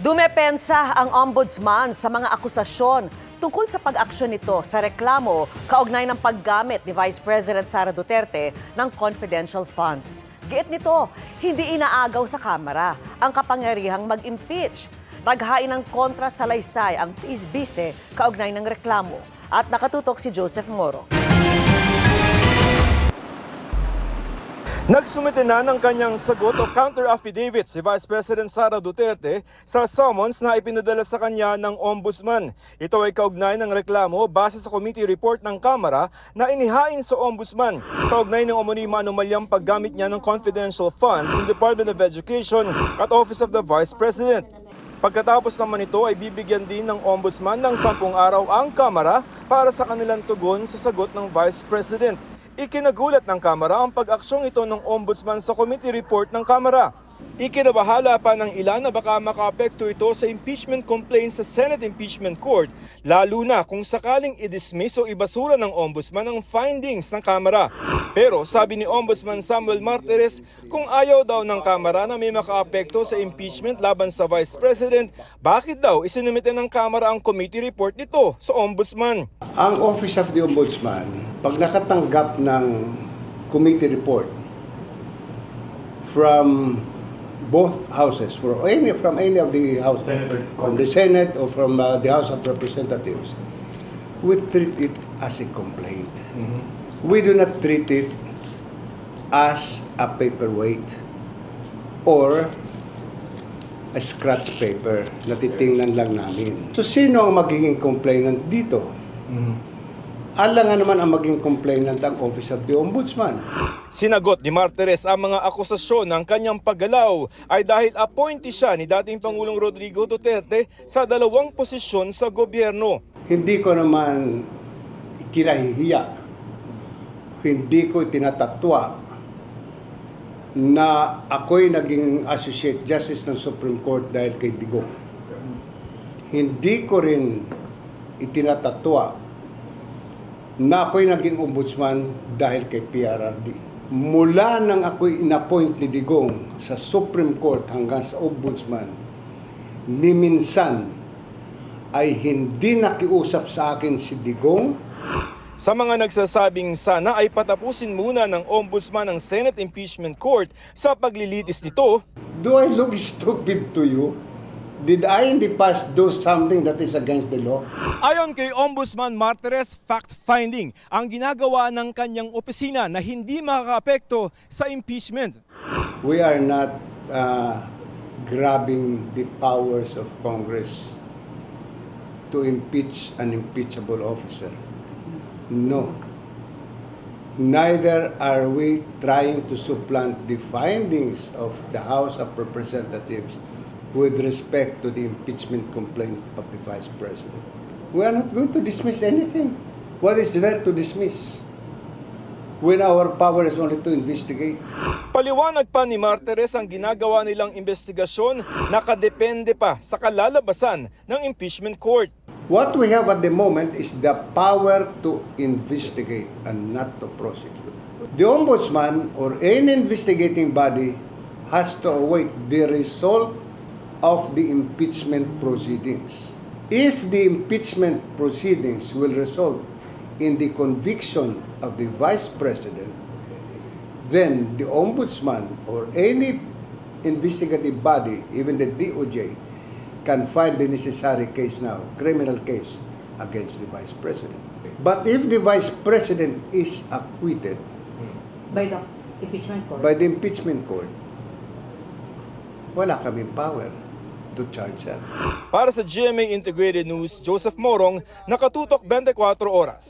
Dumepensa ang ombudsman sa mga akusasyon tungkol sa pag-aksyon nito sa reklamo kaugnay ng paggamit ni Vice President Sara Duterte ng confidential funds. Giit nito, hindi inaagaw sa Kamara ang kapangyarihang mag-impeach. Naghain ng kontra-salaysay ang vice kaugnay ng reklamo. At nakatutok si Joseph Moro. Nagsumite na ng kanyang sagot o counter-affidavit si Vice President Sara Duterte sa summons na ipinadala sa kanya ng Ombudsman. Ito ay kaugnay ng reklamo base sa committee report ng Kamara na inihain sa Ombudsman. Kaugnay ng umunima anomalyang paggamit niya ng confidential funds ng Department of Education at Office of the Vice President. Pagkatapos naman ito ay bibigyan din ng Ombudsman ng 10 araw ang Kamara para sa kanilang tugon sa sagot ng Vice President. Ikinagulat ng Kamara ang pag-aksyong ito ng Ombudsman sa committee report ng Kamara. Ikinabahala pa ng ilan na baka makaapekto ito sa impeachment complaint sa Senate Impeachment Court, lalo na kung sakaling i-dismiss o ibasura ng Ombudsman ang findings ng Kamara. Pero sabi ni Ombudsman Samuel Martires, kung ayaw daw ng Kamara na may makaapekto sa impeachment laban sa Vice President, bakit daw isinumite ng Kamara ang committee report nito sa Ombudsman? Ang Office of the Ombudsman, pag nakatanggap ng committee report from both houses, from any of the houses, from the Senate or from the House of Representatives, we treat it as a complaint. We do not treat it as a paperweight or a scratch paper na titingnan lang namin. So sino ang magiging complainant dito? Alangan naman ang maging complainant ang Office of the Ombudsman. Sinagot ni Martires ang mga akusasyon ng kanyang paggalaw ay dahil appointee siya ni dating Pangulong Rodrigo Duterte sa 2 posisyon sa gobyerno. Hindi ko naman kinahihiya, hindi ko tinatatwa na ako'y naging Associate Justice ng Supreme Court dahil kay Digong. Hindi ko rin itinatatwa na ako'y naging ombudsman dahil kay PRRD. Mula nang ako'y inappoint ni Digong sa Supreme Court hanggang sa ombudsman, ni minsan ay hindi nakiusap sa akin si Digong. Sa mga nagsasabing sana ay patapusin muna ng Ombudsman ng Senate Impeachment Court sa paglilitis nito. Do I look stupid to you? Did I in the past do something that is against the law? Ayon kay Ombudsman Martires, fact-finding ang ginagawa ng kanyang opisina na hindi makakaapekto sa impeachment. We are not grabbing the powers of Congress to impeach an impeachable officer. No. Neither are we trying to supplant the findings of the House of Representatives with respect to the impeachment complaint of the Vice President. We are not going to dismiss anything. What is there to dismiss when our power is only to investigate? Paliwanag pa ni Martires ang ginagawa nilang investigasyon nakadepende pa sa kalalabasan ng impeachment court. What we have at the moment is the power to investigate and not to prosecute. The Ombudsman or any investigating body has to await the result of the impeachment proceedings. If the impeachment proceedings will result in the conviction of the Vice President, then the Ombudsman or any investigative body, even the DOJ, can file the necessary case now, criminal case, against the Vice President. But if the Vice President is acquitted by the impeachment court, wala kaming power to charge her. Para sa GMA Integrated News, Joseph Morong, nakatutok 24 oras.